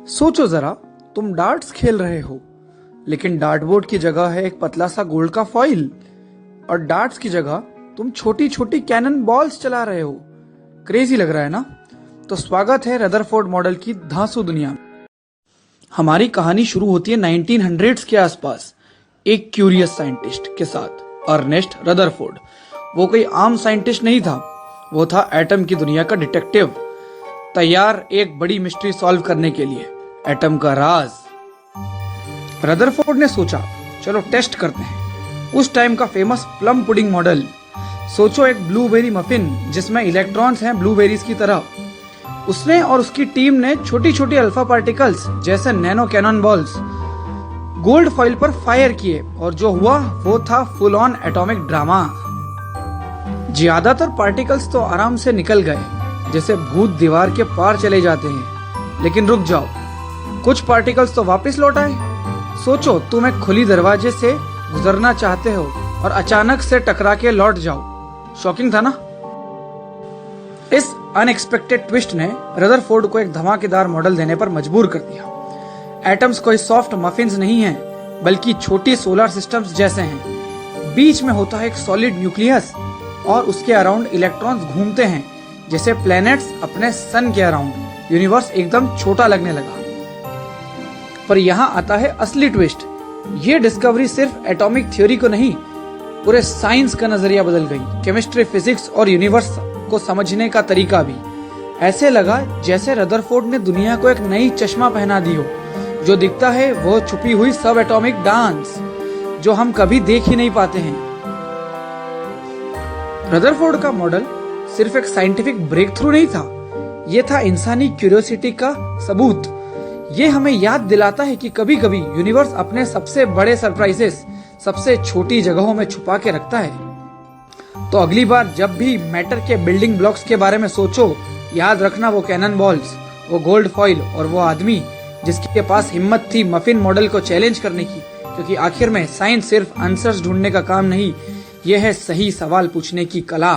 सोचो जरा, तुम डार्ट्स खेल रहे हो, लेकिन डार्टबोर्ड की जगह है एक पतला सा गोल्ड का फॉइल, और डार्ट्स की जगह तुम छोटी छोटी कैनन बॉल्स चला रहे हो। क्रेजी लग रहा है ना? तो स्वागत है रदरफोर्ड मॉडल की धांसू दुनिया में। हमारी कहानी शुरू होती है 1900s के आसपास, एक क्यूरियस साइंटिस्ट के साथ, अर्नेस्ट रदरफोर्ड। वो कोई आम साइंटिस्ट नहीं था, वो था एटम की दुनिया का डिटेक्टिव, तैयार एक बड़ी मिस्ट्री सॉल्व करने के लिए, एटम का राज। रदरफोर्ड ने सोचा, चलो टेस्ट करते हैं उस टाइम का फेमस प्लम पुडिंग मॉडल। सोचो, एक ब्लूबेरी मफिन जिसमें इलेक्ट्रॉन्स हैं ब्लूबेरीज की तरह। उसने और उसकी टीम ने छोटी छोटी अल्फा पार्टिकल्स जैसे nano cannon balls gold foil पर फायर किए, और जो हुआ वो था फुल ऑन एटॉमिक ड्रामा। ज्यादातर पार्टिकल्स तो आराम से निकल गए, जैसे भूत दीवार के पार चले जाते हैं। लेकिन रुक जाओ, कुछ पार्टिकल्स तो वापस लौट आए। सोचो, तुम एक खुली दरवाजे से गुजरना चाहते हो और अचानक से टकरा के लौट जाओ। शॉकिंग था ना? इस अनएक्सपेक्टेड ट्विस्ट ने रदरफोर्ड को एक धमाकेदार मॉडल देने पर मजबूर कर दिया। एटम्स कोई सॉफ्ट मफिन्स नहीं हैं, बल्कि छोटी सोलर सिस्टम्स जैसे हैं। बीच में होता है एक सॉलिड न्यूक्लियस, और उसके अराउंड इलेक्ट्रॉन्स घूमते हैं जैसे प्लैनेट्स अपने सन के अराउंड। यूनिवर्स एकदम छोटा लगने लगा। पर यहाँ आता है असली ट्विस्ट। ये डिस्कवरी सिर्फ एटॉमिक थ्योरी को नहीं, पूरे साइंस का नजरिया बदल गई। केमिस्ट्री, फिजिक्स और यूनिवर्स को समझने का तरीका भी। ऐसे लगा जैसे रदरफोर्ड ने दुनिया को एक नई चश्मा पहना दी हो। जो दिखता है वो छुपी हुई सब एटॉमिक डांस जो हम कभी देख ही नहीं पाते हैं। रदरफोर्ड का मॉडल सिर्फ एक साइंटिफिक ब्रेक थ्रू नहीं था, ये था इंसानी क्यूरियोसिटी का सबूत। ये हमें याद दिलाता है कि कभी कभी यूनिवर्स अपने सबसे बड़े सरप्राइजेस सबसे छोटी जगहों में छुपा के रखता है। तो अगली बार जब भी मैटर के बिल्डिंग ब्लॉक्स के बारे में सोचो, याद रखना वो कैनन बॉल्स, वो गोल्ड फॉइल और वो आदमी जिसके पास हिम्मत थी मफिन मॉडल को चैलेंज करने की। क्योंकि आखिर में साइंस सिर्फ आंसर्स ढूंढने का काम नहीं, यह है सही सवाल पूछने की कला।